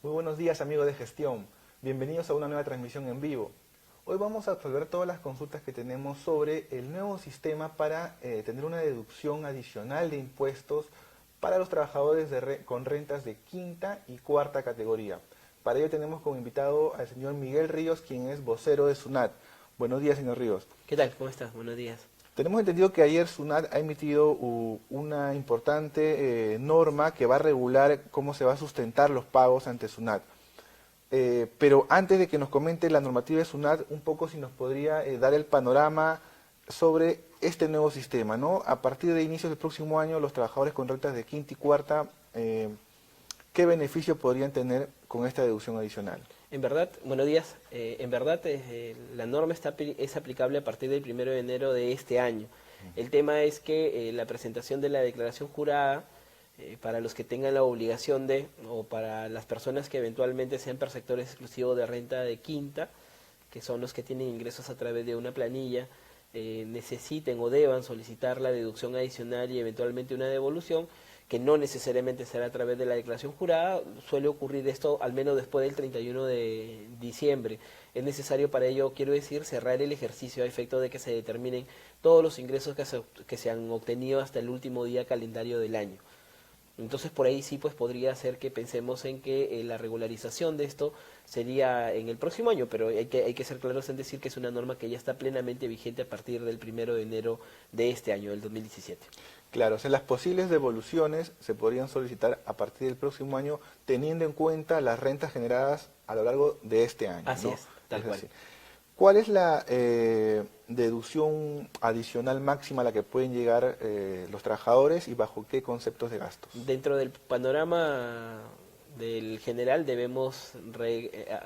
Muy buenos días, amigos de gestión. Bienvenidos a una nueva transmisión en vivo. Hoy vamos a resolver todas las consultas que tenemos sobre el nuevo sistema para tener una deducción adicional de impuestos para los trabajadores con rentas de quinta y cuarta categoría. Para ello tenemos como invitado al señor Miguel Ríos, quien es vocero de SUNAT. Buenos días, señor Ríos. ¿Qué tal? ¿Cómo estás? Buenos días. Tenemos entendido que ayer SUNAT ha emitido una importante norma que va a regular cómo se va a sustentar los pagos ante SUNAT. Pero antes de que nos comente la normativa de SUNAT, un poco si nos podría dar el panorama sobre este nuevo sistema, ¿no? A partir de inicios del próximo año, los trabajadores con rentas de quinta y cuarta, ¿qué beneficio podrían tener con esta deducción adicional? En verdad, buenos días. La norma es aplicable a partir del 1 de enero de este año. El tema es que la presentación de la declaración jurada, para los que tengan la obligación o para las personas que eventualmente sean perceptores exclusivos de renta de quinta, que son los que tienen ingresos a través de una planilla, necesiten o deban solicitar la deducción adicional y eventualmente una devolución, que no necesariamente será a través de la declaración jurada. Suele ocurrir esto al menos después del 31 de diciembre. Es necesario para ello, quiero decir, cerrar el ejercicio a efecto de que se determinen todos los ingresos que se han obtenido hasta el último día calendario del año. Entonces por ahí sí pues podría ser que pensemos en que la regularización de esto sería en el próximo año, pero hay que ser claros en decir que es una norma que ya está plenamente vigente a partir del 1 de enero de este año, del 2017. Claro, o sea, las posibles devoluciones se podrían solicitar a partir del próximo año, teniendo en cuenta las rentas generadas a lo largo de este año, Así ¿no? es, tal cual. Así. ¿Cuál es la deducción adicional máxima a la que pueden llegar los trabajadores y bajo qué conceptos de gastos? Dentro del panorama del general debemos,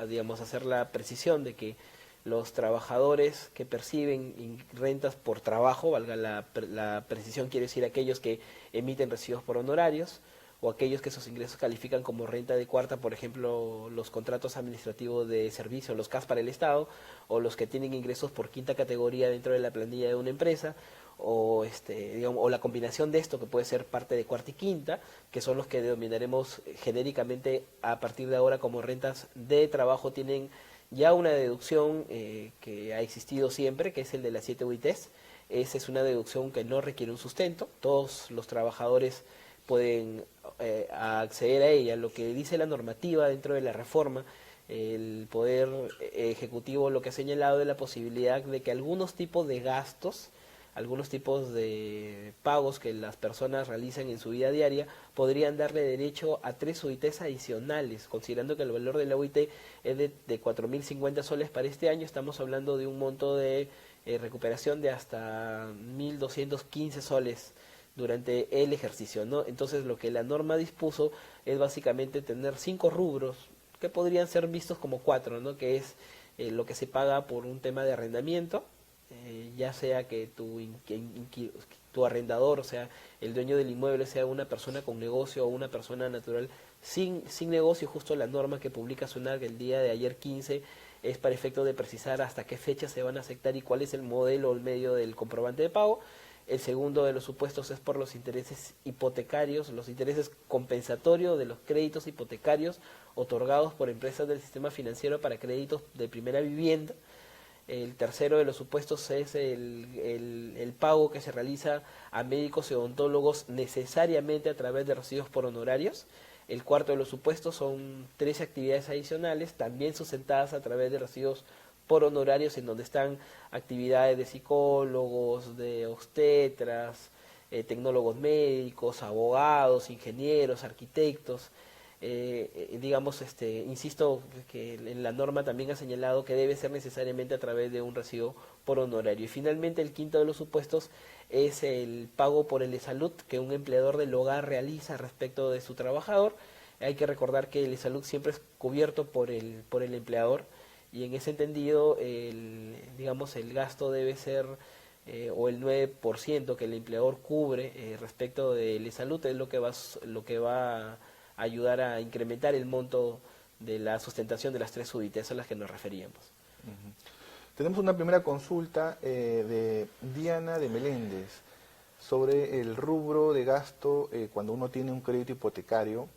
digamos, hacer la precisión de que los trabajadores que perciben rentas por trabajo, valga la precisión, quiere decir aquellos que emiten recibos por honorarios, o aquellos que sus ingresos califican como renta de cuarta, por ejemplo, los contratos administrativos de servicio, los CAS para el Estado, o los que tienen ingresos por quinta categoría dentro de la planilla de una empresa, o digamos, o la combinación de esto, que puede ser parte de cuarta y quinta, que son los que denominaremos genéricamente a partir de ahora como rentas de trabajo, tienen ya una deducción que ha existido siempre, que es el de las 7 UITs. Esa es una deducción que no requiere un sustento. Todos los trabajadores pueden acceder a ella. Lo que dice la normativa dentro de la reforma, el Poder Ejecutivo lo que ha señalado de la posibilidad de que algunos tipos de gastos, algunos tipos de pagos que las personas realizan en su vida diaria podrían darle derecho a 3 UITs adicionales, considerando que el valor de la UIT es de 4.050 soles para este año. Estamos hablando de un monto de recuperación de hasta 1.215 soles durante el ejercicio, ¿no? Entonces lo que la norma dispuso es básicamente tener 5 rubros que podrían ser vistos como 4, ¿no? Que es lo que se paga por un tema de arrendamiento, ya sea que tu arrendador, o sea, el dueño del inmueble, sea una persona con negocio o una persona natural sin negocio. Justo la norma que publica SUNAT el día de ayer 15 es para efecto de precisar hasta qué fecha se van a aceptar y cuál es el modelo o el medio del comprobante de pago. El segundo de los supuestos es por los intereses hipotecarios, los intereses compensatorios de los créditos hipotecarios otorgados por empresas del sistema financiero para créditos de primera vivienda. El tercero de los supuestos es el pago que se realiza a médicos y odontólogos necesariamente a través de recibos por honorarios. El cuarto de los supuestos son 13 actividades adicionales, también sustentadas a través de recibos por honorarios, en donde están actividades de psicólogos, de obstetras, tecnólogos médicos, abogados, ingenieros, arquitectos. Digamos, insisto que en la norma también ha señalado que debe ser necesariamente a través de un recibo por honorario. Y finalmente el quinto de los supuestos es el pago por el salud que un empleador del hogar realiza respecto de su trabajador. Hay que recordar que el salud siempre es cubierto por el empleador, y en ese entendido digamos, el gasto debe ser o el 9% que el empleador cubre respecto del salud es lo que va a ayudar a incrementar el monto de la sustentación de las 3 UITs a las que nos referíamos. Tenemos una primera consulta de Diana de Meléndez sobre el rubro de gasto cuando uno tiene un crédito hipotecario.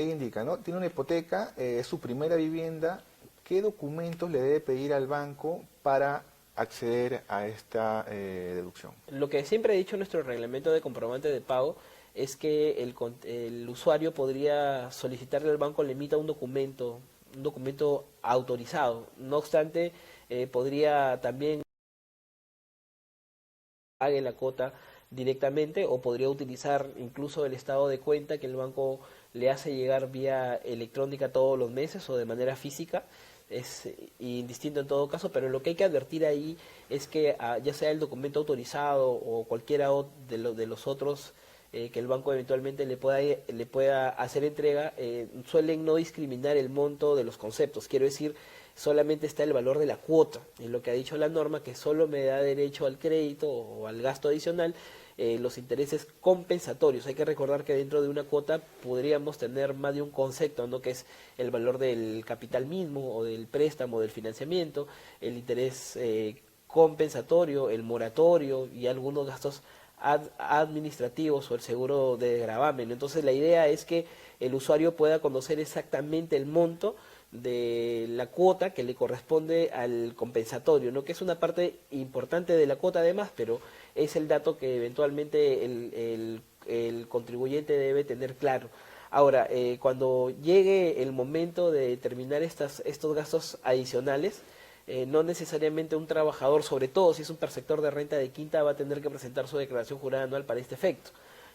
ella indica, ¿no? Tiene una hipoteca, es su primera vivienda. ¿Qué documentos le debe pedir al banco para acceder a esta deducción? Lo que siempre ha dicho nuestro reglamento de comprobante de pago es que el usuario podría solicitarle al banco le emita un documento autorizado. No obstante, podría también pague la cuota directamente o podría utilizar incluso el estado de cuenta que el banco le hace llegar vía electrónica todos los meses o de manera física. Es indistinto en todo caso, pero lo que hay que advertir ahí es que ya sea el documento autorizado o cualquiera de los otros que el banco eventualmente le pueda hacer entrega, suelen no discriminar el monto de los conceptos. Quiero decir, solamente está el valor de la cuota, en lo que ha dicho la norma, que solo me da derecho al crédito o al gasto adicional, los intereses compensatorios. Hay que recordar que dentro de una cuota podríamos tener más de un concepto, ¿no? Que es el valor del capital mismo o del préstamo, del financiamiento, el interés compensatorio, el moratorio y algunos gastos administrativos o el seguro de gravamen. Entonces la idea es que el usuario pueda conocer exactamente el monto de la cuota que le corresponde al compensatorio, ¿no? Que es una parte importante de la cuota además, pero es el dato que eventualmente el contribuyente debe tener claro. Ahora, cuando llegue el momento de determinar estos gastos adicionales, no necesariamente un trabajador, sobre todo si es un perceptor de renta de quinta, va a tener que presentar su declaración jurada anual para este efecto.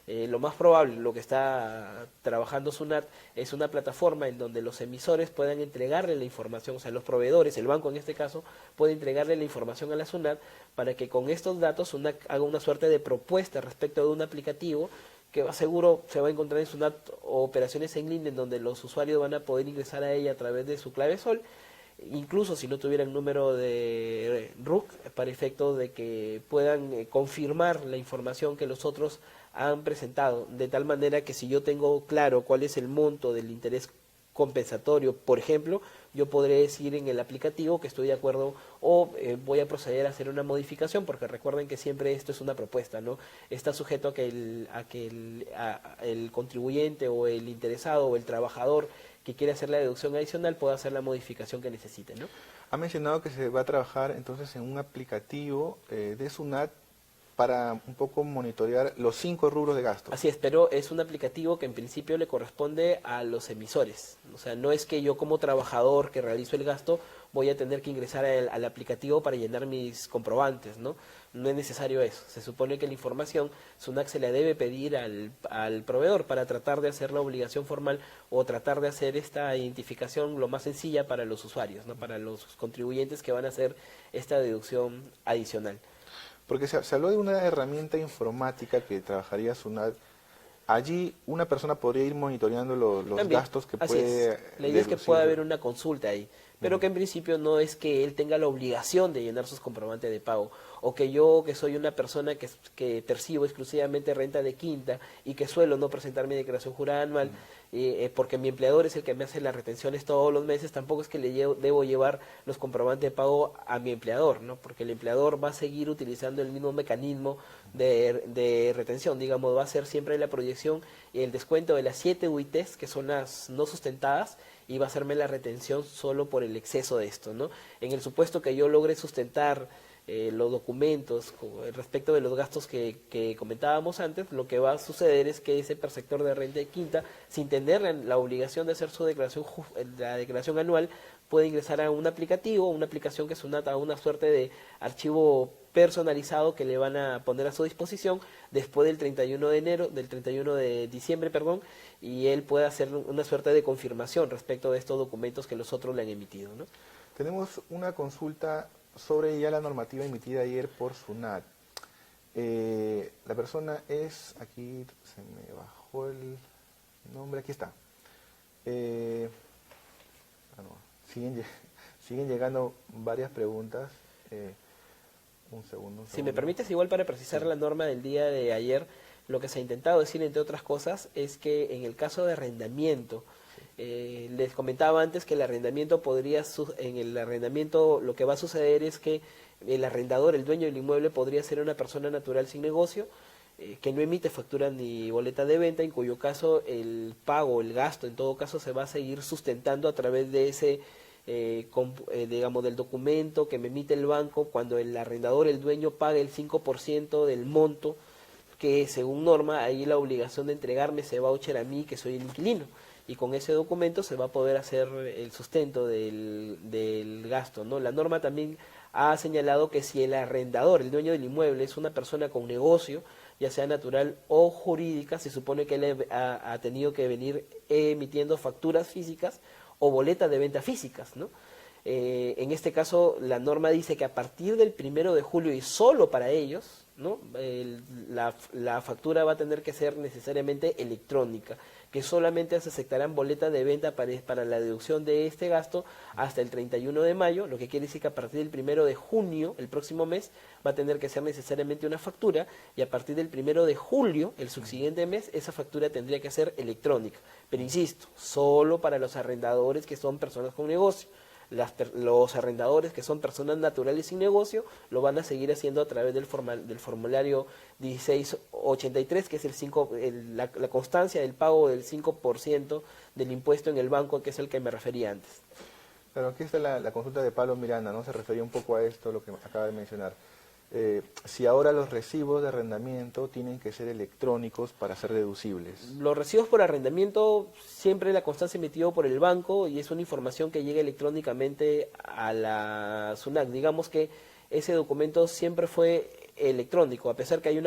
Lo más probable, lo que está trabajando SUNAT, es una plataforma en donde los emisores puedan entregarle la información, o sea, los proveedores, el banco en este caso, puede entregarle la información a la SUNAT para que con estos datos SUNAT haga una suerte de propuesta respecto de un aplicativo que seguro se va a encontrar en SUNAT operaciones en línea en donde los usuarios van a poder ingresar a ella a través de su clave SOL, incluso si no tuvieran número de RUC, para efecto de que puedan confirmar la información que los otros han presentado, de tal manera que si yo tengo claro cuál es el monto del interés compensatorio, por ejemplo, yo podré decir en el aplicativo que estoy de acuerdo o voy a proceder a hacer una modificación, porque recuerden que siempre esto es una propuesta, ¿no? Está sujeto a que el contribuyente o el interesado o el trabajador que quiere hacer la deducción adicional pueda hacer la modificación que necesite, ¿no? Ha mencionado que se va a trabajar entonces en un aplicativo de SUNAT para un poco monitorear los 5 rubros de gastos. Así es, pero es un aplicativo que en principio le corresponde a los emisores. O sea, no es que yo como trabajador que realizo el gasto voy a tener que ingresar al aplicativo para llenar mis comprobantes, ¿no? No es necesario eso. Se supone que la información SUNAT se la debe pedir al proveedor para tratar de hacer la obligación formal o tratar de hacer esta identificación lo más sencilla para los usuarios, ¿no? Para los contribuyentes que van a hacer esta deducción adicional. Porque se habló de una herramienta informática que trabajaría SUNAT. Allí una persona podría ir monitoreando los También, gastos que así puede es. La idea es que deducir. pueda haber una consulta ahí, pero que en principio no es que él tenga la obligación de llenar sus comprobantes de pago, o que yo, que soy una persona que percibo exclusivamente renta de quinta y que suelo no presentar mi declaración jurada anual, porque mi empleador es el que me hace las retenciones todos los meses, tampoco es que debo llevar los comprobantes de pago a mi empleador, ¿no? Porque el empleador va a seguir utilizando el mismo mecanismo de retención, digamos, va a ser siempre la proyección y el descuento de las 7 UITs, que son las no sustentadas, y va a hacerme la retención solo por el exceso de esto, ¿no? En el supuesto que yo logre sustentar los documentos respecto de los gastos que comentábamos antes, lo que va a suceder es que ese perceptor de renta de quinta, sin tener la obligación de hacer su declaración, la declaración anual, puede ingresar a un aplicativo, una aplicación que es una suerte de archivo personalizado que le van a poner a su disposición después del 31 de diciembre, perdón, y él puede hacer una suerte de confirmación respecto de estos documentos que los otros le han emitido, ¿no? Tenemos una consulta sobre ya la normativa emitida ayer por SUNAT. La persona es, aquí se me bajó el nombre, aquí está. Siguen llegando varias preguntas. Un segundo. Si me permites, igual para precisar la norma del día de ayer, lo que se ha intentado decir, entre otras cosas, es que en el caso de arrendamiento, les comentaba antes que el arrendamiento en el arrendamiento lo que va a suceder es que el arrendador, el dueño del inmueble, podría ser una persona natural sin negocio, que no emite factura ni boleta de venta, en cuyo caso el pago, el gasto, en todo caso se va a seguir sustentando a través de ese, digamos, del documento que me emite el banco cuando el arrendador, el dueño, pague el 5% del monto que según norma, hay la obligación de entregarme ese voucher a mí, que soy el inquilino. Y con ese documento se va a poder hacer el sustento del gasto, ¿no? La norma también ha señalado que si el arrendador, el dueño del inmueble, es una persona con negocio, ya sea natural o jurídica, se supone que él ha tenido que venir emitiendo facturas físicas o boletas de venta físicas, ¿no? En este caso, la norma dice que a partir del 1 de julio y solo para ellos, ¿no? La factura va a tener que ser necesariamente electrónica, que solamente se aceptarán boletas de venta para la deducción de este gasto hasta el 31 de mayo, lo que quiere decir que a partir del 1 de junio, el próximo mes, va a tener que ser necesariamente una factura, y a partir del 1 de julio, el subsiguiente mes, esa factura tendría que ser electrónica. Pero insisto, solo para los arrendadores que son personas con negocio. Los arrendadores que son personas naturales sin negocio lo van a seguir haciendo a través del formulario 1683, que es la constancia del pago del 5% del impuesto en el banco, que es el que me refería antes. Claro, aquí está la consulta de Pablo Miranda, ¿no? Se refería un poco a esto, lo que acaba de mencionar. Si ahora los recibos de arrendamiento tienen que ser electrónicos para ser deducibles. Los recibos por arrendamiento, siempre la constancia emitida por el banco, y es una información que llega electrónicamente a la SUNAT. Digamos que ese documento siempre fue electrónico, a pesar que hay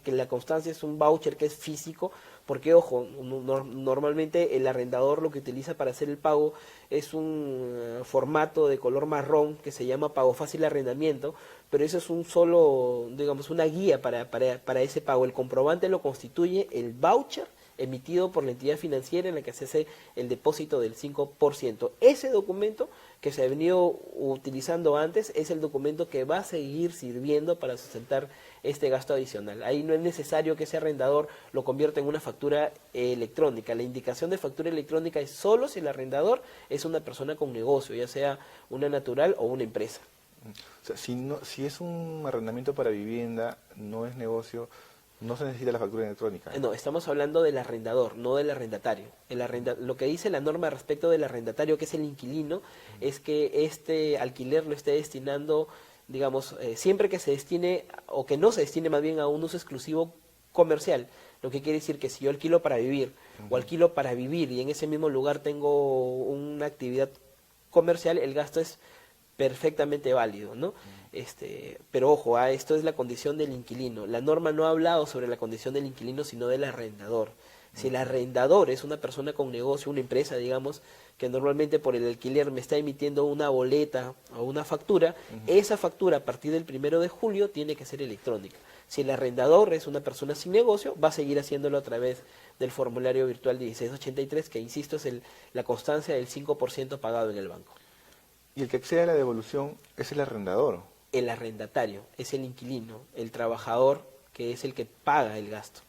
que la constancia es un voucher que es físico, porque ojo, normalmente el arrendador lo que utiliza para hacer el pago es un formato de color marrón que se llama pago fácil arrendamiento, pero eso es un solo, digamos, una guía para ese pago. El comprobante lo constituye el voucher emitido por la entidad financiera en la que se hace el depósito del 5%. Ese documento que se ha venido utilizando antes es el documento que va a seguir sirviendo para sustentar este gasto adicional. Ahí no es necesario que ese arrendador lo convierta en una factura electrónica. La indicación de factura electrónica es solo si el arrendador es una persona con negocio, ya sea una natural o una empresa. O sea, si es un arrendamiento para vivienda, no es negocio, no se necesita la factura electrónica. No, estamos hablando del arrendador, no del arrendatario. Lo que dice la norma respecto del arrendatario, que es el inquilino, es que este alquiler lo esté destinando, digamos, siempre que se destine, o que no se destine más bien a un uso exclusivo comercial. Lo que quiere decir que si yo alquilo para vivir, o alquilo para vivir, y en ese mismo lugar tengo una actividad comercial, el gasto es perfectamente válido, ¿no? Pero ojo, esto es la condición del inquilino. La norma no ha hablado sobre la condición del inquilino, sino del arrendador. Si el arrendador es una persona con negocio, una empresa, digamos, que normalmente por el alquiler me está emitiendo una boleta o una factura, esa factura a partir del 1 de julio tiene que ser electrónica. Si el arrendador es una persona sin negocio, va a seguir haciéndolo a través del formulario virtual 1683, que insisto es la constancia del 5% pagado en el banco. Y el que excede la devolución es el arrendador. El arrendatario es el inquilino, el trabajador que es el que paga el gasto,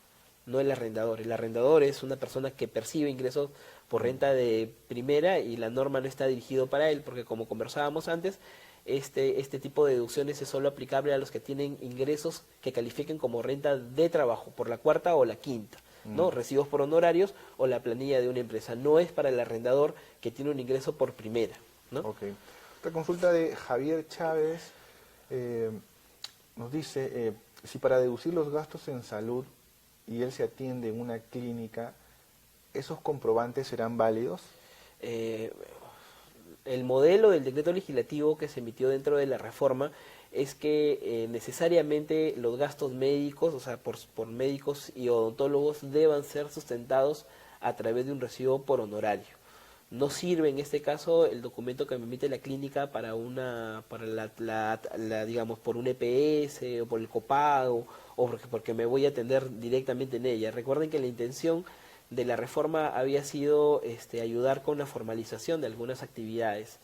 no el arrendador. El arrendador es una persona que percibe ingresos por renta de primera y la norma no está dirigido para él, porque como conversábamos antes, este tipo de deducciones es solo aplicable a los que tienen ingresos que califiquen como renta de trabajo por la cuarta o la quinta, ¿no? Recibos por honorarios o la planilla de una empresa. No es para el arrendador que tiene un ingreso por primera, ¿no? Okay. Otra consulta de Javier Chávez nos dice, si para deducir los gastos en salud y él se atiende en una clínica, ¿esos comprobantes serán válidos? El modelo del decreto legislativo que se emitió dentro de la reforma es que necesariamente los gastos médicos, o sea, por médicos y odontólogos, deban ser sustentados a través de un recibo por honorario. No sirve en este caso el documento que me emite la clínica para digamos, por un EPS o por el copago o porque me voy a atender directamente en ella. Recuerden que la intención de la reforma había sido ayudar con la formalización de algunas actividades.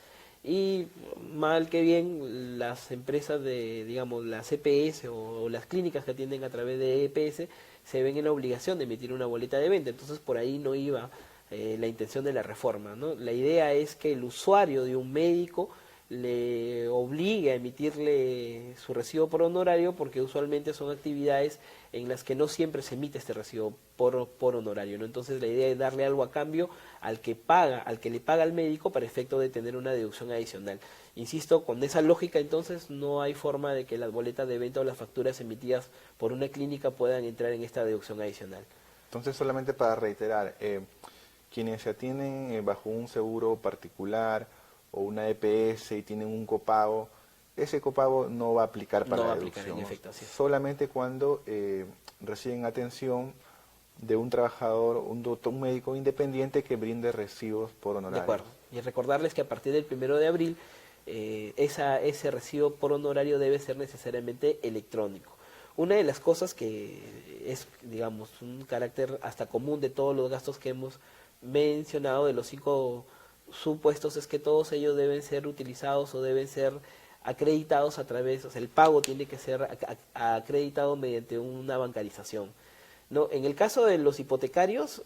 Y mal que bien, las empresas digamos, las EPS o las clínicas que atienden a través de EPS se ven en la obligación de emitir una boleta de venta. Entonces por ahí no iba la intención de la reforma, ¿no? La idea es que el usuario de un médico le obligue a emitirle su recibo por honorario, porque usualmente son actividades en las que no siempre se emite este recibo por honorario, ¿no? Entonces la idea es darle algo a cambio al que paga, al que le paga al médico para efecto de tener una deducción adicional. Insisto, con esa lógica entonces no hay forma de que las boletas de venta o las facturas emitidas por una clínica puedan entrar en esta deducción adicional. Entonces, solamente para reiterar, quienes se atienden bajo un seguro particular o una EPS y tienen un copago, ese copago no va a aplicar para No va la a aplicar, deducción, en efecto, así es. solamente cuando reciben atención de un trabajador, un médico independiente que brinde recibos por De honorarios. acuerdo. Y recordarles que a partir del 1 de abril, ese recibo por honorario debe ser necesariamente electrónico. Una de las cosas que es, digamos, un carácter hasta común de todos los gastos que hemos mencionado, de los 5 supuestos, es que todos ellos deben ser utilizados o deben ser acreditados a través, o sea, el pago tiene que ser acreditado mediante una bancarización. No, en el caso de los hipotecarios,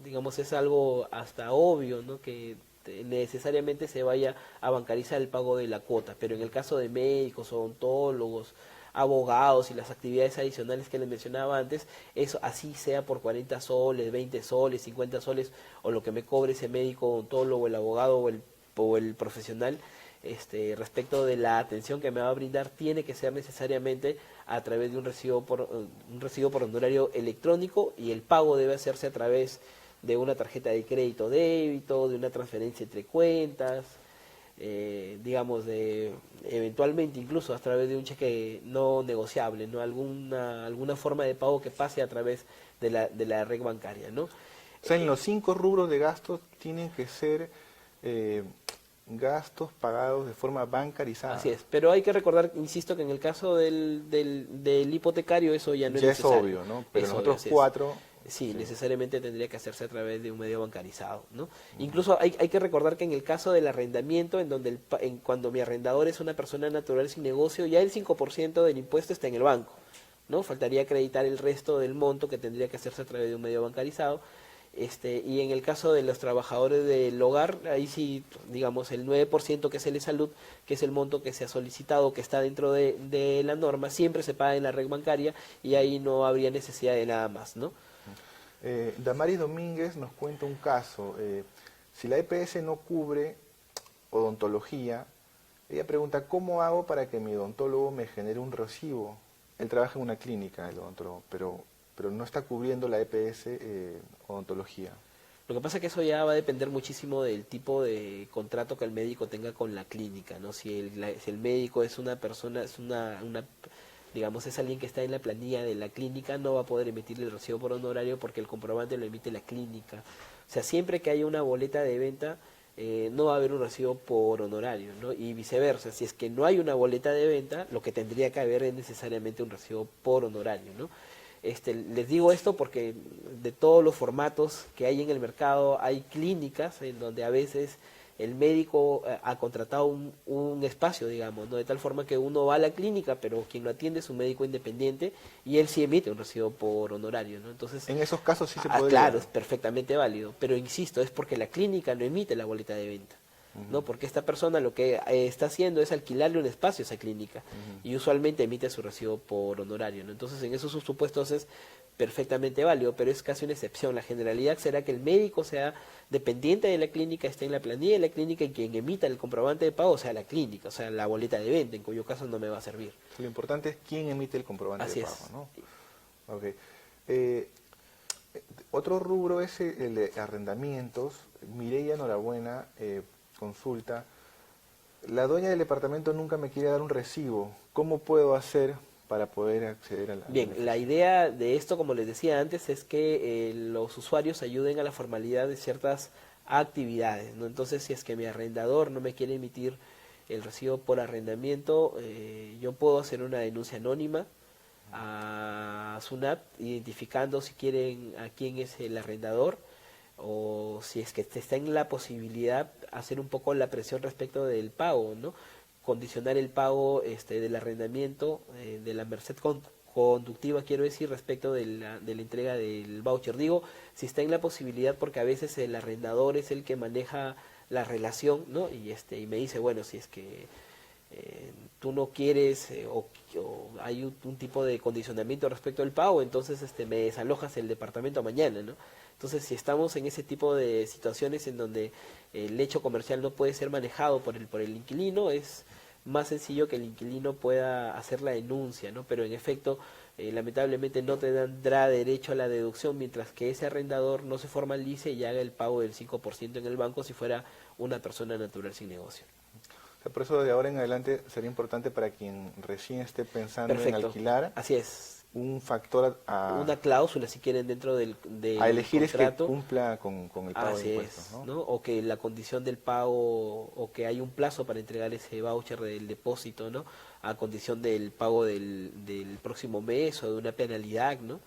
digamos, es algo hasta obvio, ¿no? Que necesariamente se vaya a bancarizar el pago de la cuota, pero en el caso de médicos, odontólogos, abogados y las actividades adicionales que les mencionaba antes, eso así sea por 40 soles, 20 soles, 50 soles, o lo que me cobre ese médico, odontólogo, el abogado o el profesional, respecto de la atención que me va a brindar, tiene que ser necesariamente a través de un recibo por honorario electrónico, y el pago debe hacerse a través de una tarjeta de crédito débito, de una transferencia entre cuentas, digamos, eventualmente incluso a través de un cheque no negociable, ¿no? Alguna forma de pago que pase a través de la red bancaria, ¿no? O sea, en los 5 rubros de gastos tienen que ser gastos pagados de forma bancarizada. Así es, pero hay que recordar, insisto, que en el caso del hipotecario eso ya no es Ya es necesario. obvio, ¿no? Pero Es los obvio, otros así es. 4... Sí, sí. necesariamente tendría que hacerse a través de un medio bancarizado, ¿no? Incluso hay que recordar que en el caso del arrendamiento, en donde cuando mi arrendador es una persona natural sin negocio, ya el 5% del impuesto está en el banco, ¿no? Faltaría acreditar el resto del monto, que tendría que hacerse a través de un medio bancarizado. Y en el caso de los trabajadores del hogar, ahí sí, digamos, el 9% que es el de salud, que es el monto que se ha solicitado, que está dentro de la norma, siempre se paga en la red bancaria, y ahí no habría necesidad de nada más, ¿no? Damaris Domínguez nos cuenta un caso. Si la EPS no cubre odontología, ella pregunta, ¿cómo hago para que mi odontólogo me genere un recibo? Él trabaja en una clínica, el odontólogo, pero no está cubriendo la EPS odontología. Lo que pasa es que eso ya va a depender muchísimo del tipo de contrato que el médico tenga con la clínica, ¿no? Si el médico es una persona, es digamos, es alguien que está en la planilla de la clínica, no va a poder emitirle el recibo por honorario porque el comprobante lo emite la clínica. O sea, siempre que haya una boleta de venta, no va a haber un recibo por honorario, ¿no? Y viceversa, si es que no hay una boleta de venta, lo que tendría que haber es necesariamente un recibo por honorario, ¿no? Les digo esto porque de todos los formatos que hay en el mercado, hay clínicas en donde a veces el médico ha contratado un espacio, digamos, ¿no? De tal forma que uno va a la clínica, pero quien lo atiende es un médico independiente, y él sí emite un recibo por honorario, ¿no? Entonces, En esos casos sí se podría. claro, es perfectamente válido, pero insisto, es porque la clínica no emite la boleta de venta, ¿no? Porque esta persona lo que está haciendo es alquilarle un espacio a esa clínica, y usualmente emite su recibo por honorario, ¿no? Entonces, en esos supuestos es perfectamente válido, pero es casi una excepción. La generalidad será que el médico sea dependiente de la clínica, esté en la planilla de la clínica, y quien emita el comprobante de pago sea la clínica, o sea, la boleta de venta, en cuyo caso no me va a servir. Lo importante es quién emite el comprobante Así de pago, es. ¿no? Okay. Otro rubro es el de arrendamientos. Mireia, enhorabuena, consulta. La dueña del departamento nunca me quiere dar un recibo. ¿Cómo puedo hacer para poder acceder a la... Bien, la idea de esto, como les decía antes, es que los usuarios ayuden a la formalidad de ciertas actividades, ¿no? Entonces, si es que mi arrendador no me quiere emitir el recibo por arrendamiento, yo puedo hacer una denuncia anónima a SUNAT, identificando si quieren a quién es el arrendador, o si es que está en la posibilidad hacer un poco la presión respecto del pago, ¿no? Condicionar el pago del arrendamiento, de la merced conductiva, quiero decir, respecto de la entrega del voucher. Digo, si está en la posibilidad, porque a veces el arrendador es el que maneja la relación, ¿no? Y me dice, bueno, si es que tú no quieres o hay un tipo de condicionamiento respecto al pago, entonces me desalojas el departamento mañana, ¿no? Entonces, si estamos en ese tipo de situaciones en donde el hecho comercial no puede ser manejado por el inquilino, es más sencillo que el inquilino pueda hacer la denuncia, ¿no? Pero en efecto, lamentablemente no te dará derecho a la deducción mientras que ese arrendador no se formalice y haga el pago del 5% en el banco si fuera una persona natural sin negocio. O sea, por eso de ahora en adelante sería importante para quien recién esté pensando Perfecto. en alquilar, Así es. un factor Una cláusula, si quieren, dentro del a elegir contrato. Es que cumpla con el pago Así de impuestos, es, ¿no? ¿no? O que la condición del pago, o que hay un plazo para entregar ese voucher del depósito, ¿no? A condición del pago del próximo mes o de una penalidad, ¿no?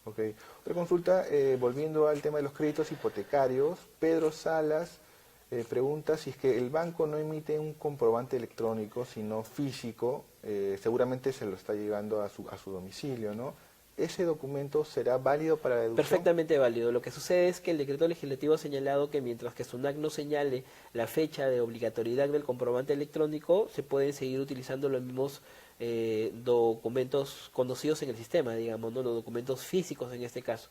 Ok. Otra consulta, volviendo al tema de los créditos hipotecarios, Pedro Salas pregunta si es que el banco no emite un comprobante electrónico, sino físico, seguramente se lo está llevando a su domicilio, ¿no? ¿Ese documento será válido para la deducción? Perfectamente válido. Lo que sucede es que el decreto legislativo ha señalado que mientras que SUNAT no señale la fecha de obligatoriedad del comprobante electrónico, se pueden seguir utilizando los mismos documentos conocidos en el sistema, digamos, ¿no? Los documentos físicos en este caso.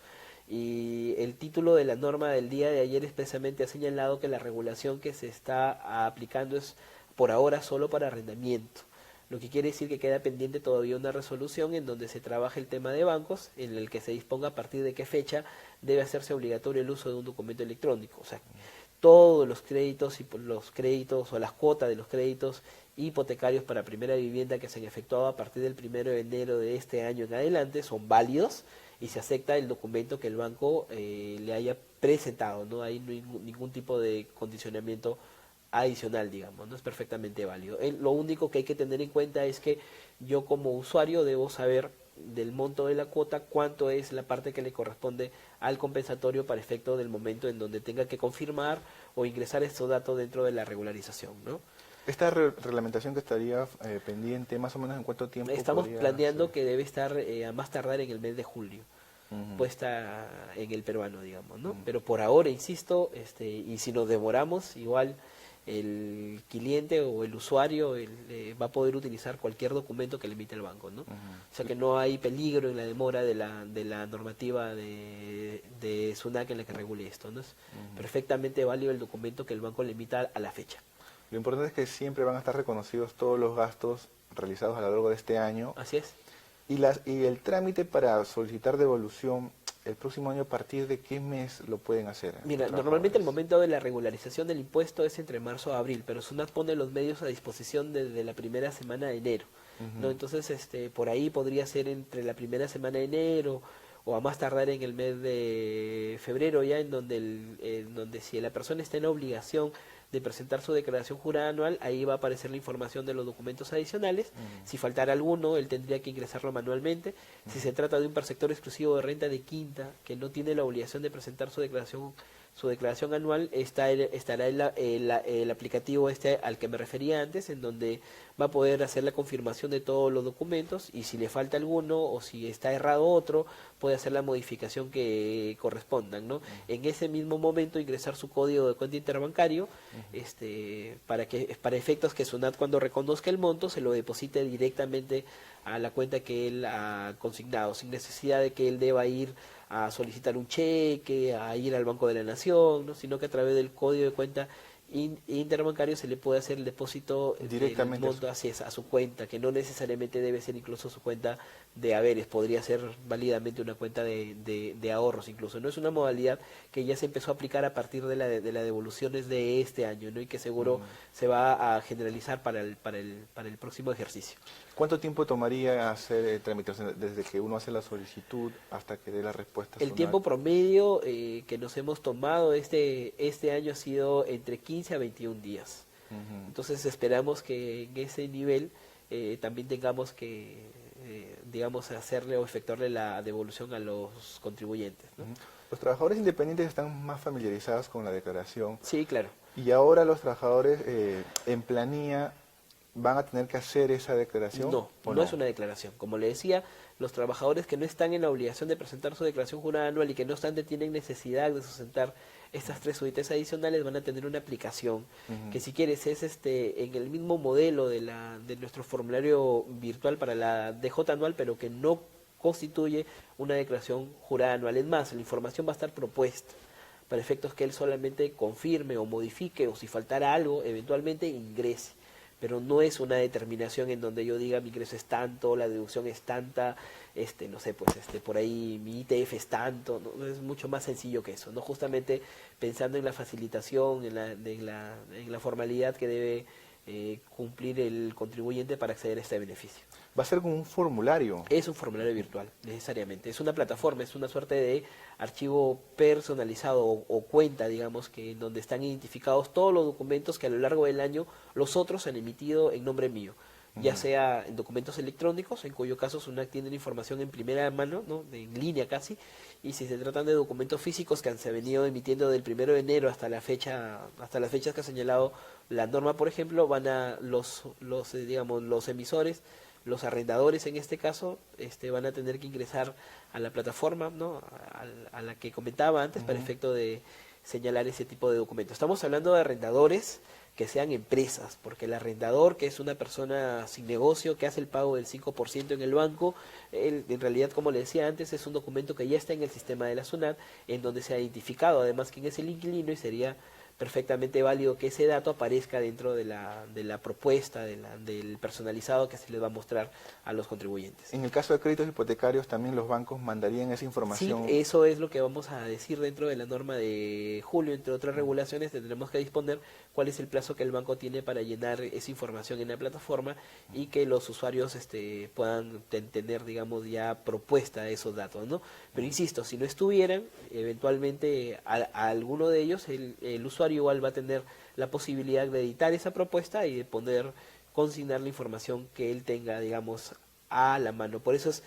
Y el título de la norma del día de ayer expresamente ha señalado que la regulación que se está aplicando es por ahora solo para arrendamiento, lo que quiere decir que queda pendiente todavía una resolución en donde se trabaja el tema de bancos, en el que se disponga a partir de qué fecha debe hacerse obligatorio el uso de un documento electrónico. O sea, todos los créditos o las cuotas de los créditos hipotecarios para primera vivienda que se han efectuado a partir del 1 de enero de este año en adelante son válidos y se acepta el documento que el banco le haya presentado. No hay ningún tipo de condicionamiento adicional, digamos, no es perfectamente válido. Lo único que hay que tener en cuenta es que yo como usuario debo saber del monto de la cuota cuánto es la parte que le corresponde al compensatorio para efecto del momento en donde tenga que confirmar o ingresar estos datos dentro de la regularización, ¿no? Esta reglamentación que estaría pendiente, más o menos ¿en cuánto tiempo? Estamos planeando ser? que debe estar a más tardar en el mes de julio, puesta en el peruano, digamos, ¿no? Pero por ahora, insisto, y si nos demoramos, igual el cliente o el usuario va a poder utilizar cualquier documento que le emite el banco, ¿no? O sea que no hay peligro en la demora de la normativa de SUNAT en la que regule esto, ¿no? Es perfectamente válido el documento que el banco le emita a la fecha. Lo importante es que siempre van a estar reconocidos todos los gastos realizados a lo largo de este año. Así es. Y el trámite para solicitar devolución el próximo año, ¿a partir de qué mes lo pueden hacer? Mira, normalmente el momento de la regularización del impuesto es entre marzo a abril, pero SUNAT pone los medios a disposición desde la primera semana de enero, ¿no? Entonces, por ahí podría ser entre la primera semana de enero o a más tardar en el mes de febrero, ya en donde si la persona está en obligación de presentar su declaración jurada anual, ahí va a aparecer la información de los documentos adicionales. Si faltara alguno, él tendría que ingresarlo manualmente. Si se trata de un perceptor exclusivo de renta de quinta, que no tiene la obligación de presentar su declaración anual, estará el aplicativo al que me refería antes, en donde va a poder hacer la confirmación de todos los documentos, y si le falta alguno o si está errado otro, puede hacer la modificación que correspondan, ¿no? En ese mismo momento ingresar su código de cuenta interbancario, para efectos que SUNAT, cuando reconozca el monto, se lo deposite directamente a la cuenta que él ha consignado, sin necesidad de que él deba ir a solicitar un cheque, a ir al Banco de la Nación, ¿no? Sino que a través del código de cuenta interbancario se le puede hacer el depósito directamente del monto a su cuenta, que no necesariamente debe ser incluso su cuenta de haberes, podría ser válidamente una cuenta de ahorros incluso. No es una modalidad que ya se empezó a aplicar a partir de las devoluciones de este año, ¿no? Y que seguro se va a generalizar para el próximo ejercicio. ¿Cuánto tiempo tomaría hacer tramitación desde que uno hace la solicitud hasta que dé la respuesta? El tiempo promedio que nos hemos tomado este año ha sido entre 15 a 21 días. Entonces esperamos que en ese nivel también tengamos que, digamos, hacerle o efectuarle la devolución a los contribuyentes, ¿no? Los trabajadores independientes están más familiarizados con la declaración. Sí, claro. Y ahora los trabajadores en planilla van a tener que hacer esa declaración? No, ¿o no es una declaración. Como le decía, los trabajadores que no están en la obligación de presentar su declaración jurada anual y que no obstante tienen necesidad de sustentar estas 3 UITs adicionales van a tener una aplicación que si quieres es en el mismo modelo de nuestro formulario virtual para la DJ anual, pero que no constituye una declaración jurada anual. Es más, la información va a estar propuesta para efectos que él solamente confirme o modifique, o si faltara algo, eventualmente ingrese. Pero no es una determinación en donde yo diga mi ingreso es tanto, la deducción es tanta, no sé, pues por ahí mi ITF es tanto, ¿no? Es mucho más sencillo que eso, ¿no? Justamente pensando en la facilitación, en la formalidad que debe cumplir el contribuyente para acceder a este beneficio. Va a ser como un formulario. Es un formulario virtual, necesariamente. Es una plataforma, es una suerte de archivo personalizado o cuenta, digamos, que donde están identificados todos los documentos que a lo largo del año los otros han emitido en nombre mío. Ya sea en documentos electrónicos, en cuyo caso SUNAT tiene la información en primera mano, ¿no? En línea casi, y si se tratan de documentos físicos que se han venido emitiendo del 1 de enero hasta la fecha, hasta las fechas que ha señalado la norma, por ejemplo, van a digamos, los emisores, los arrendadores en este caso, van a tener que ingresar a la plataforma, ¿no? a la que comentaba antes, para efecto de señalar ese tipo de documentos. Estamos hablando de arrendadores que sean empresas, porque el arrendador, que es una persona sin negocio, que hace el pago del 5% en el banco, en realidad, como le decía antes, es un documento que ya está en el sistema de la SUNAT, en donde se ha identificado además quién es el inquilino, y sería perfectamente válido que ese dato aparezca dentro de la propuesta, del personalizado que se les va a mostrar a los contribuyentes. En el caso de créditos hipotecarios, también los bancos mandarían esa información. Sí, eso es lo que vamos a decir dentro de la norma de julio, entre otras regulaciones. Tendremos que disponer cuál es el plazo que el banco tiene para llenar esa información en la plataforma y que los usuarios puedan tener, digamos, ya propuesta esos datos, ¿no? Pero insisto, si no estuvieran, eventualmente a alguno de ellos, el usuario igual va a tener la posibilidad de editar esa propuesta y de poder consignar la información que él tenga, digamos, a la mano. Por eso es,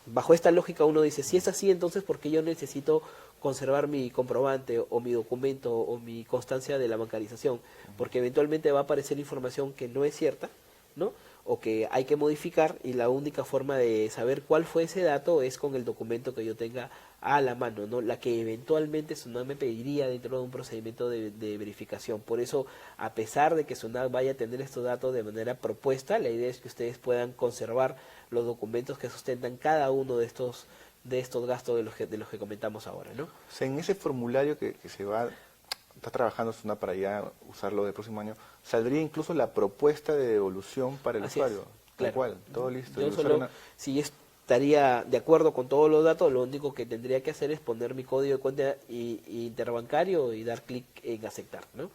bajo esta lógica uno dice, si es así, entonces ¿por qué yo necesito conservar mi comprobante o mi documento o mi constancia de la bancarización? Porque eventualmente va a aparecer información que no es cierta, ¿no? O que hay que modificar, y la única forma de saber cuál fue ese dato es con el documento que yo tenga a la mano, ¿no? La que eventualmente SUNAT me pediría dentro de un procedimiento de verificación. Por eso, a pesar de que SUNAT vaya a tener estos datos de manera propuesta, la idea es que ustedes puedan conservar los documentos que sustentan cada uno de estos gastos de los que comentamos ahora, ¿no? O sea, en ese formulario que está trabajando SUNAT para ya usarlo del próximo año, saldría incluso la propuesta de devolución para el usuario. Claro. Tal cual, todo listo. Yo solo, si estaría de acuerdo con todos los datos, lo único que tendría que hacer es poner mi código de cuenta interbancario y dar clic en aceptar, ¿no?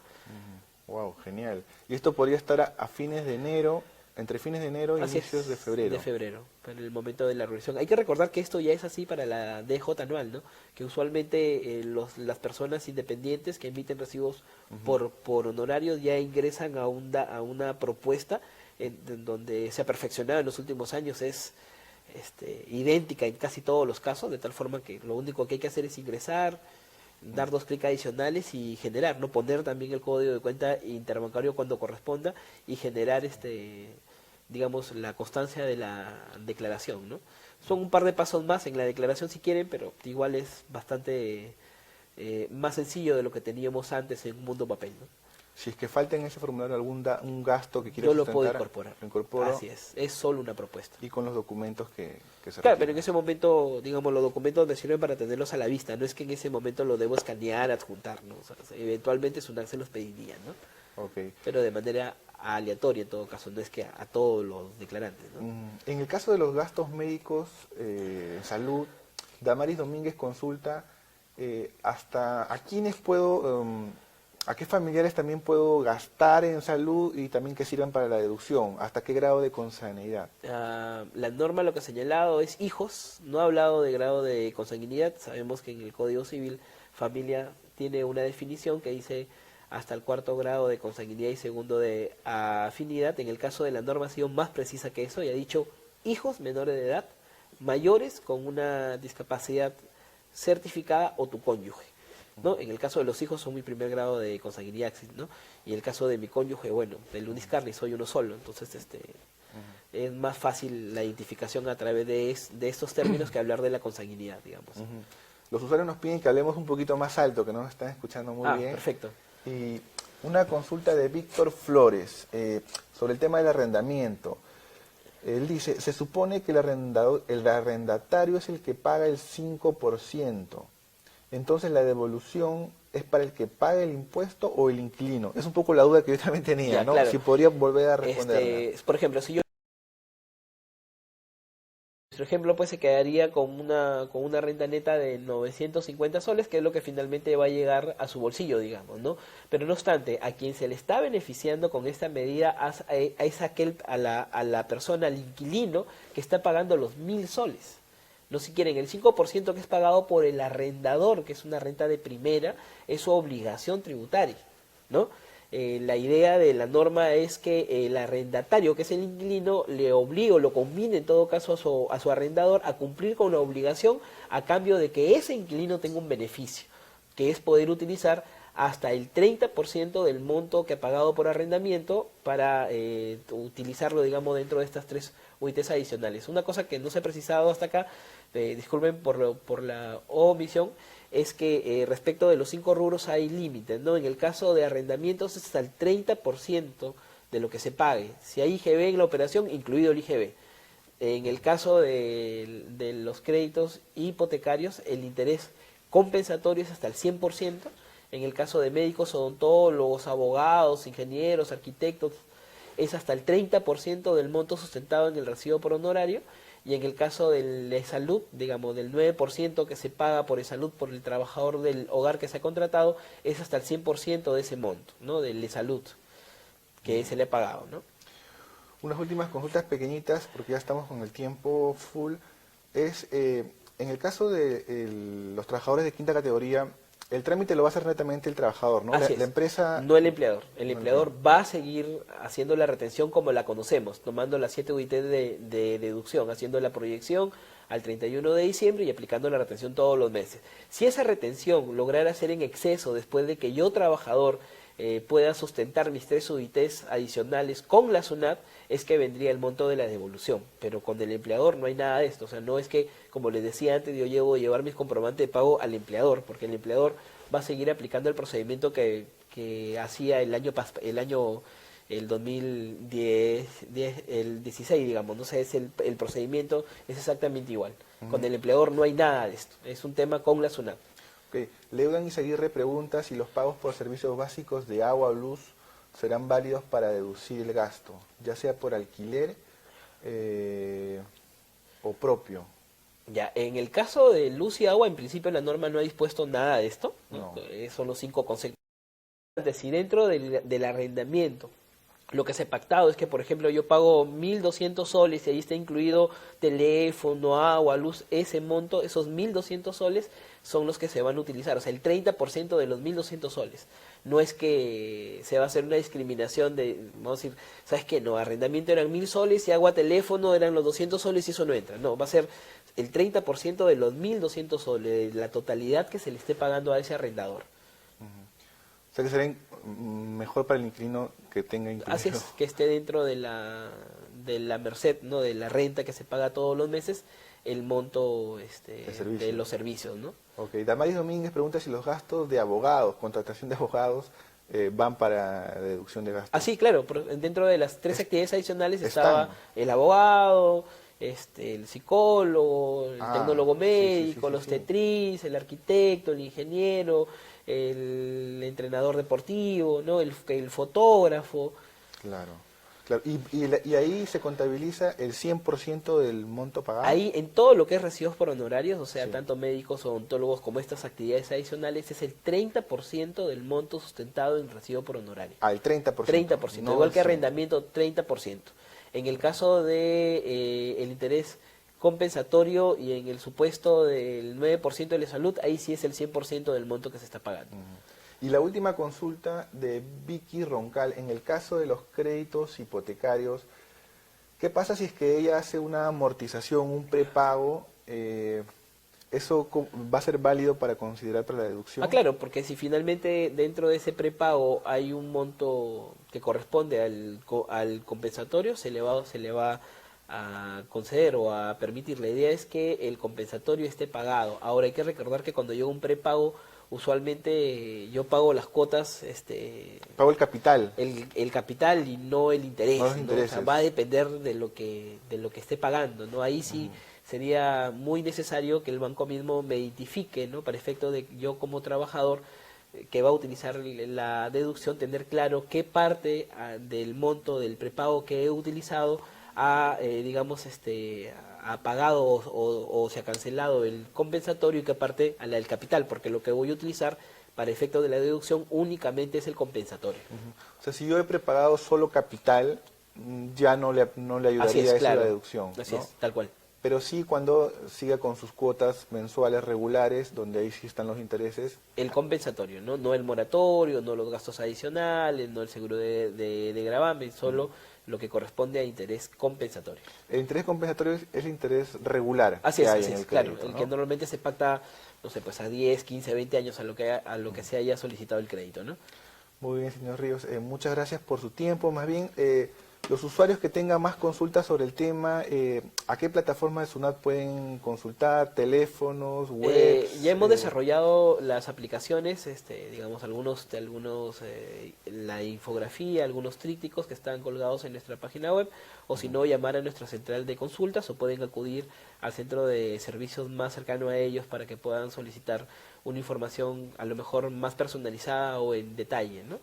Wow, genial. Y esto podría estar a fines de enero, entre fines de enero y inicios de febrero. De febrero, para el momento de la revisión. Hay que recordar que esto ya es así para la DJ anual, ¿no? Que usualmente las personas independientes que emiten recibos por honorarios ya ingresan a una propuesta en donde se ha perfeccionado en los últimos años, es idéntica en casi todos los casos, de tal forma que lo único que hay que hacer es ingresar, dar 2 clics adicionales y generar, no poner también el código de cuenta interbancario cuando corresponda y generar digamos, la constancia de la declaración, ¿no? Son un par de pasos más en la declaración si quieren, pero igual es bastante más sencillo de lo que teníamos antes en un mundo papel, ¿no? Si es que falta en ese formulario un gasto que quiera yo lo sustentar, puedo incorporar. lo incorporo. Así es solo una propuesta. Y con los documentos que se Claro, requieren. pero en ese momento, digamos, los documentos me sirven para tenerlos a la vista, no es que en ese momento lo debo escanear, adjuntar, ¿no? O sea, eventualmente SUNAT se los pediría, ¿no? Okay. Pero de manera aleatoria en todo caso, no es que a todos los declarantes, ¿no? En el caso de los gastos médicos en salud, Damaris Domínguez consulta hasta a quiénes puedo, a qué familiares también puedo gastar en salud y también que sirvan para la deducción, hasta qué grado de consanguinidad. La norma lo que ha señalado es hijos, no ha hablado de grado de consanguinidad. Sabemos que en el Código Civil familia tiene una definición que dice hasta el 4º grado de consanguinidad y 2º de afinidad. En el caso de la norma ha sido más precisa que eso y ha dicho hijos menores de edad, mayores con una discapacidad certificada o tu cónyuge. ¿no? En el caso de los hijos son mi primer grado de consanguinidad, ¿no? Y el caso de mi cónyuge, bueno, del unis carnis soy uno solo, entonces es más fácil la identificación a través de estos términos que hablar de la consanguinidad, digamos. Los usuarios nos piden que hablemos un poquito más alto, que no nos están escuchando muy bien. Perfecto. Y una consulta de Víctor Flores sobre el tema del arrendamiento. Él dice, se supone que el arrendatario es el que paga el 5%. Entonces la devolución es para el que paga el impuesto o el inquilino. Es un poco la duda que yo también tenía, Ya, ¿no? claro. Si podría volver a responder. Por ejemplo, si yo nuestro ejemplo pues se quedaría con una renta neta de 950 soles, que es lo que finalmente va a llegar a su bolsillo, digamos, ¿no? Pero no obstante, a quien se le está beneficiando con esta medida es a la persona, al inquilino, que está pagando los 1.000 soles. No, si quieren, el 5% que es pagado por el arrendador, que es una renta de primera, es su obligación tributaria, ¿no? La idea de la norma es que el arrendatario, que es el inquilino, le obligue o lo combine en todo caso a su arrendador a cumplir con la obligación a cambio de que ese inquilino tenga un beneficio, que es poder utilizar hasta el 30% del monto que ha pagado por arrendamiento para utilizarlo, digamos, dentro de estas 3 UITs adicionales. Una cosa que no se ha precisado hasta acá, disculpen por la omisión, es que respecto de los 5 rubros hay límites, ¿no? En el caso de arrendamientos es hasta el 30% de lo que se pague. Si hay IGB en la operación, incluido el IGB. En el caso de los créditos hipotecarios, el interés compensatorio es hasta el 100%. En el caso de médicos, odontólogos, abogados, ingenieros, arquitectos, es hasta el 30% del monto sustentado en el recibo por honorario. Y en el caso de salud, digamos, del 9% que se paga por salud por el trabajador del hogar que se ha contratado, es hasta el 100% de ese monto, ¿no? Del salud que se le ha pagado, ¿no? Unas últimas consultas pequeñitas, porque ya estamos con el tiempo full, es en el caso de los trabajadores de quinta categoría, el trámite lo va a hacer netamente el trabajador, ¿no? Así es. La empresa... No el empleador. El empleador va a seguir haciendo la retención como la conocemos, tomando las 7 UIT de deducción, haciendo la proyección al 31 de diciembre y aplicando la retención todos los meses. Si esa retención lograra ser en exceso después de que yo, trabajador, pueda sustentar mis 3 UITs adicionales con la SUNAT, es que vendría el monto de la devolución. Pero con el empleador no hay nada de esto. O sea, no es que, como les decía antes, yo llevar mis comprobantes de pago al empleador, porque el empleador va a seguir aplicando el procedimiento que hacía el 2010, el 16, digamos. No sé, el procedimiento es exactamente igual. Con el empleador no hay nada de esto. Es un tema con la SUNAT. Okay. Leudan Izaguirre pregunta si los pagos por servicios básicos de agua o luz serán válidos para deducir el gasto, ya sea por alquiler o propio. Ya, en el caso de luz y agua, en principio la norma no ha dispuesto nada de esto, ¿no? Son los 5 conceptos. Es decir, dentro del arrendamiento, lo que se ha pactado es que, por ejemplo, yo pago 1.200 soles y ahí está incluido teléfono, agua, luz, ese monto, esos 1.200 soles son los que se van a utilizar, o sea, el 30% de los 1.200 soles. No es que se va a hacer una discriminación de, vamos a decir, ¿sabes qué? No, arrendamiento eran 1.000 soles y agua, teléfono eran los 200 soles y eso no entra. No, va a ser el 30% de los 1.200 soles, de la totalidad que se le esté pagando a ese arrendador. O sea que será mejor para el inquilino que tenga incluido. Así es, que esté dentro de la merced, ¿no? De la renta que se paga todos los meses, el monto de los servicios, ¿no? Ok, Damaris Domínguez pregunta si los gastos de abogados, contratación de abogados, van para deducción de gastos. Ah, sí, claro, dentro de las 3 actividades adicionales estaba el abogado, el psicólogo, el tecnólogo médico, los tetris, el arquitecto, el ingeniero, el entrenador deportivo, ¿no? El fotógrafo. Claro. Claro. Y ahí se contabiliza el 100% del monto pagado. Ahí, en todo lo que es recibos por honorarios, o sea, tanto médicos, odontólogos como estas actividades adicionales, es el 30% del monto sustentado en recibo por honorario. Ah, el 30%. 30%, no igual que arrendamiento, 30%. En el caso de el interés compensatorio y en el supuesto del 9% de la salud, ahí sí es el 100% del monto que se está pagando. Y la última consulta de Vicky Roncal, en el caso de los créditos hipotecarios, ¿qué pasa si es que ella hace una amortización, un prepago, ¿eso va a ser válido para considerar para la deducción? Ah, claro, porque si finalmente dentro de ese prepago hay un monto que corresponde al compensatorio, se le va a conceder o a permitir. La idea es que el compensatorio esté pagado. Ahora hay que recordar que cuando llega un prepago, usualmente yo pago las cuotas, Pago el capital. el capital y no el interés, No los ¿no? O intereses. sea, va a depender de lo que esté pagando, ¿no? Ahí sí sería muy necesario que el banco mismo me identifique, ¿no? Para efecto de yo como trabajador que va a utilizar la deducción, tener claro qué parte del monto del prepago que he utilizado ha pagado o se ha cancelado el compensatorio y qué parte a la del capital, porque lo que voy a utilizar para efecto de la deducción únicamente es el compensatorio. O sea, si yo he prepagado solo capital, ya no le ayudaría Así es, eso a claro. la deducción. Así ¿no? es, tal cual. Pero sí cuando siga con sus cuotas mensuales regulares, donde ahí sí están los intereses. El compensatorio, ¿no? No el moratorio, no los gastos adicionales, no el seguro de gravamen, solo lo que corresponde a interés compensatorio. El interés compensatorio es el interés regular Así que es, hay así en es, el claro, crédito, el ¿no? que normalmente se pacta, no sé, pues a 10, 15, 20 años a lo que se haya solicitado el crédito, ¿no? Muy bien, señor Ríos. Muchas gracias por su tiempo. Más bien, los usuarios que tengan más consultas sobre el tema, ¿a qué plataforma de SUNAT pueden consultar? ¿Teléfonos, webs? Ya hemos desarrollado las aplicaciones, digamos, la infografía, algunos trípticos que están colgados en nuestra página web, o si no, llamar a nuestra central de consultas, o pueden acudir al centro de servicios más cercano a ellos para que puedan solicitar una información a lo mejor más personalizada o en detalle, ¿no?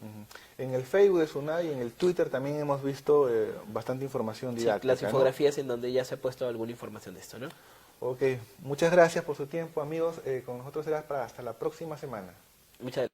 En el Facebook de SUNAT y en el Twitter también hemos visto bastante información Sí, didáctica, las ¿no? infografías en donde ya se ha puesto alguna información de esto, ¿no? Ok, muchas gracias por su tiempo, amigos. Con nosotros será hasta la próxima semana. Muchas